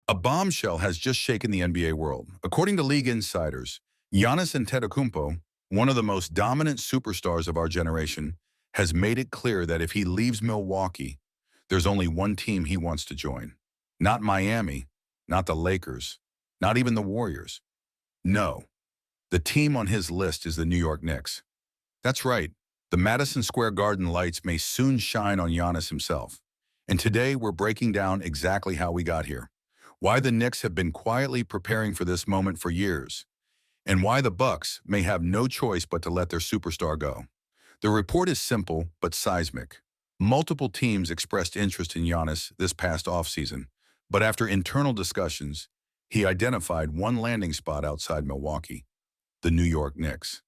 A bombshell has just shaken the NBA world. According to league insiders, Giannis Antetokounmpo, one of the most dominant superstars of our generation, has made it clear that if he leaves Milwaukee, there's only one team he wants to join. Not Miami, not the Lakers, not even the Warriors. No, the team on his list is the New York Knicks. That's right, the Madison Square Garden lights may soon shine on Giannis himself. And today we're breaking down exactly how we got here, why the Knicks have been quietly preparing for this moment for years, and why the Bucks may have no choice but to let their superstar go. The report is simple but seismic. Multiple teams expressed interest in Giannis this past offseason, but after internal discussions, he identified one landing spot outside Milwaukee, the New York Knicks.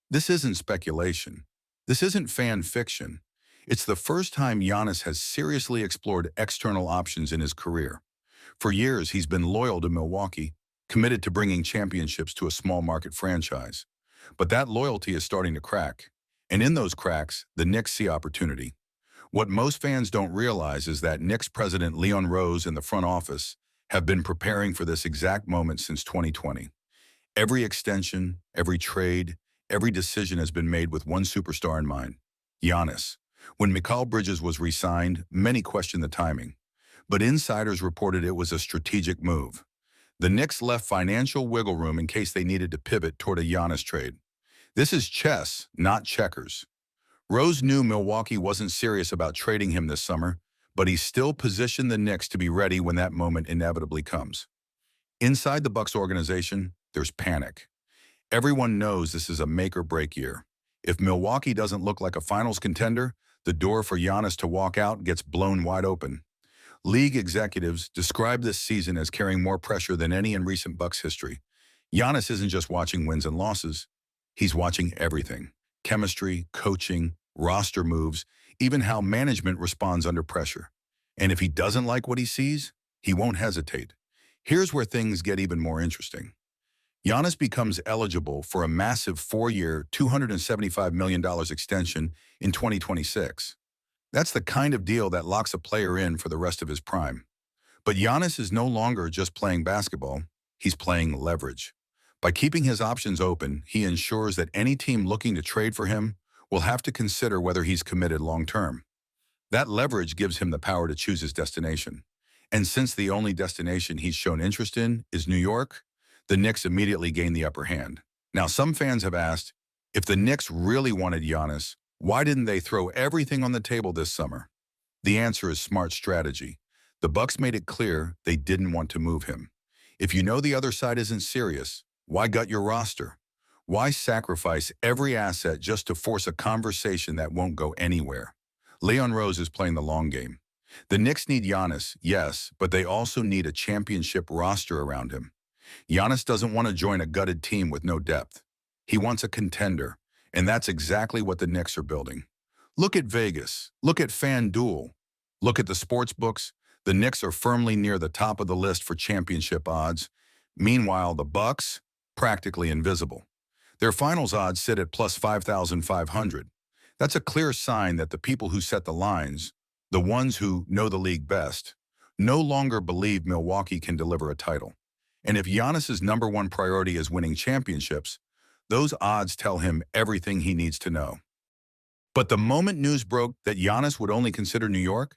This isn't speculation. This isn't fan fiction. It's the first time Giannis has seriously explored external options in his career. For years, he's been loyal to Milwaukee, committed to bringing championships to a small market franchise. But that loyalty is starting to crack. And in those cracks, the Knicks see opportunity. What most fans don't realize is that Knicks president Leon Rose and the front office have been preparing for this exact moment since 2020. Every extension, every trade, every decision has been made with one superstar in mind, Giannis. When Mikal Bridges was re-signed, many questioned the timing. But insiders reported it was a strategic move. The Knicks left financial wiggle room in case they needed to pivot toward a Giannis trade. This is chess, not checkers. Rose knew Milwaukee wasn't serious about trading him this summer, but he still positioned the Knicks to be ready when that moment inevitably comes. Inside the Bucks organization, there's panic. Everyone knows this is a make-or-break year. If Milwaukee doesn't look like a finals contender, the door for Giannis to walk out gets blown wide open. League executives describe this season as carrying more pressure than any in recent Bucks history. Giannis isn't just watching wins and losses. He's watching everything: chemistry, coaching, roster moves, even how management responds under pressure. And if he doesn't like what he sees, he won't hesitate. Here's where things get even more interesting. Giannis becomes eligible for a massive 4-year, $275 million extension in 2026. That's the kind of deal that locks a player in for the rest of his prime. But Giannis is no longer just playing basketball, he's playing leverage. By keeping his options open, he ensures that any team looking to trade for him will have to consider whether he's committed long-term. That leverage gives him the power to choose his destination. And since the only destination he's shown interest in is New York, the Knicks immediately gain the upper hand. Now, some fans have asked, if the Knicks really wanted Giannis, why didn't they throw everything on the table this summer? The answer is smart strategy. The Bucks made it clear they didn't want to move him. If you know the other side isn't serious, why gut your roster? Why sacrifice every asset just to force a conversation that won't go anywhere? Leon Rose is playing the long game. The Knicks need Giannis, yes, but they also need a championship roster around him. Giannis doesn't want to join a gutted team with no depth. He wants a contender, and that's exactly what the Knicks are building. Look at Vegas. Look at FanDuel. Look at the sports books. The Knicks are firmly near the top of the list for championship odds. Meanwhile, the Bucks, practically invisible. Their finals odds sit at plus 5,500. That's a clear sign that the people who set the lines, the ones who know the league best, no longer believe Milwaukee can deliver a title. And if Giannis's number one priority is winning championships, those odds tell him everything he needs to know. But the moment news broke that Giannis would only consider New York,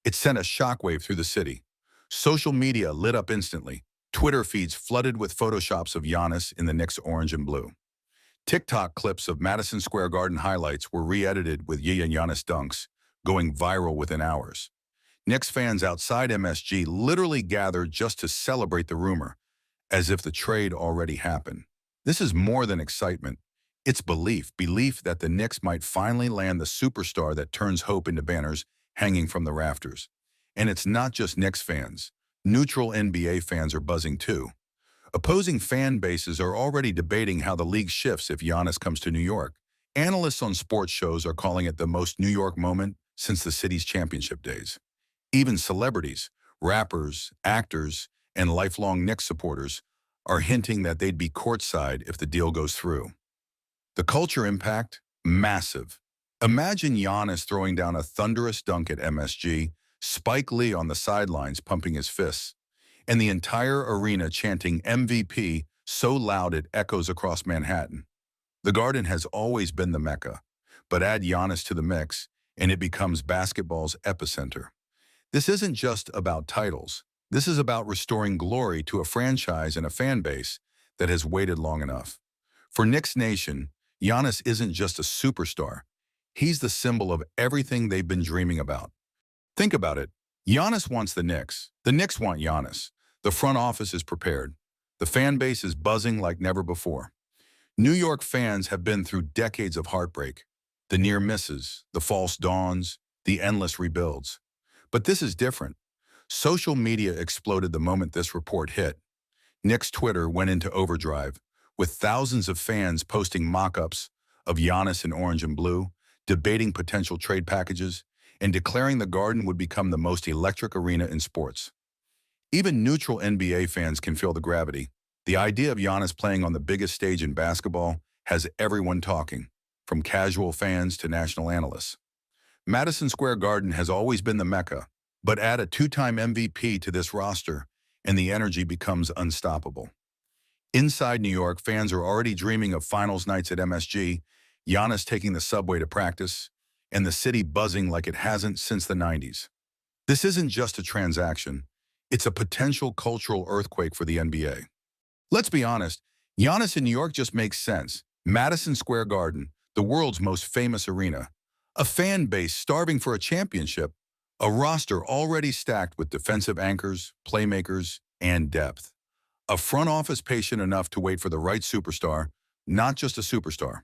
it sent a shockwave through the city. Social media lit up instantly. Twitter feeds flooded with photoshops of Giannis in the Knicks orange and blue. TikTok clips of Madison Square Garden highlights were re-edited with Giannis dunks, going viral within hours. Knicks fans outside MSG literally gathered just to celebrate the rumor, as if the trade already happened. This is more than excitement. It's belief that the Knicks might finally land the superstar that turns hope into banners hanging from the rafters. And it's not just Knicks fans. Neutral NBA fans are buzzing too. Opposing fan bases are already debating how the league shifts if Giannis comes to New York. Analysts on sports shows are calling it the most New York moment since the city's championship days. Even celebrities, rappers, actors, and lifelong Knicks supporters are hinting that they'd be courtside if the deal goes through. The culture impact? Massive. Imagine Giannis throwing down a thunderous dunk at MSG, Spike Lee on the sidelines pumping his fists. and the entire arena chanting MVP so loud it echoes across Manhattan. The Garden has always been the Mecca, but add Giannis to the mix, and it becomes basketball's epicenter. This isn't just about titles. This is about restoring glory to a franchise and a fan base that has waited long enough. For Knicks Nation, Giannis isn't just a superstar. He's the symbol of everything they've been dreaming about. Think about it. Giannis wants the Knicks. The Knicks want Giannis. The front office is prepared. The fan base is buzzing like never before. New York fans have been through decades of heartbreak. The near misses, the false dawns, the endless rebuilds. But this is different. Social media exploded the moment this report hit. Knicks Twitter went into overdrive, with thousands of fans posting mock-ups of Giannis in orange and blue, debating potential trade packages, and declaring the Garden would become the most electric arena in sports. Even neutral NBA fans can feel the gravity. The idea of Giannis playing on the biggest stage in basketball has everyone talking, from casual fans to national analysts. Madison Square Garden has always been the Mecca, but add a two-time MVP to this roster, and the energy becomes unstoppable. Inside New York, fans are already dreaming of finals nights at MSG, Giannis taking the subway to practice, and the city buzzing like it hasn't since the 90s. This isn't just a transaction. It's a potential cultural earthquake for the NBA. Let's be honest, Giannis in New York just makes sense. Madison Square Garden, the world's most famous arena, a fan base starving for a championship, a roster already stacked with defensive anchors, playmakers, and depth. A front office patient enough to wait for the right superstar, not just a superstar.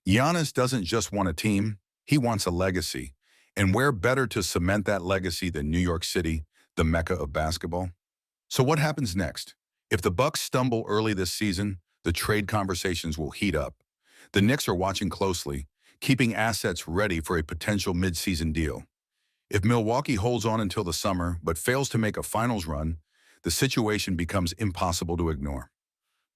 Giannis doesn't just want a team, he wants a legacy. And where better to cement that legacy than New York City, the Mecca of basketball? So what happens next? If the Bucks stumble early this season, the trade conversations will heat up. The Knicks are watching closely, keeping assets ready for a potential mid-season deal. If Milwaukee holds on until the summer but fails to make a finals run, the situation becomes impossible to ignore.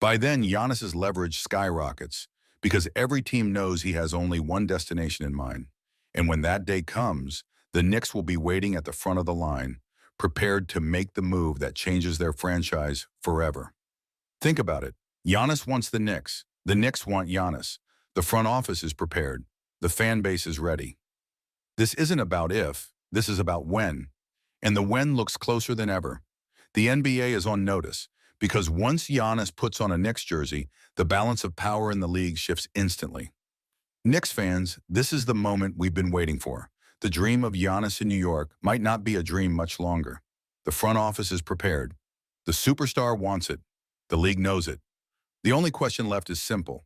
By then, Giannis's leverage skyrockets because every team knows he has only one destination in mind. And when that day comes, the Knicks will be waiting at the front of the line, prepared to make the move that changes their franchise forever. Think about it. Giannis wants the Knicks want Giannis. The front office is prepared. The fan base is ready. This isn't about if, this is about when. And the when looks closer than ever. The NBA is on notice because once Giannis puts on a Knicks jersey, the balance of power in the league shifts instantly. Knicks fans, this is the moment we've been waiting for. The dream of Giannis in New York might not be a dream much longer. The front office is prepared. The superstar wants it. The league knows it. The only question left is simple.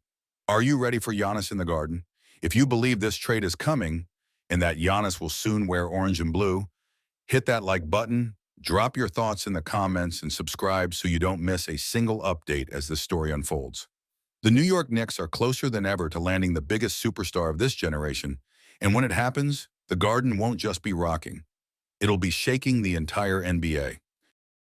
Are you ready for Giannis in the Garden? If you believe this trade is coming and that Giannis will soon wear orange and blue, hit that like button, drop your thoughts in the comments, and subscribe so you don't miss a single update as this story unfolds. The New York Knicks are closer than ever to landing the biggest superstar of this generation, and when it happens, the Garden won't just be rocking. It'll be shaking the entire NBA.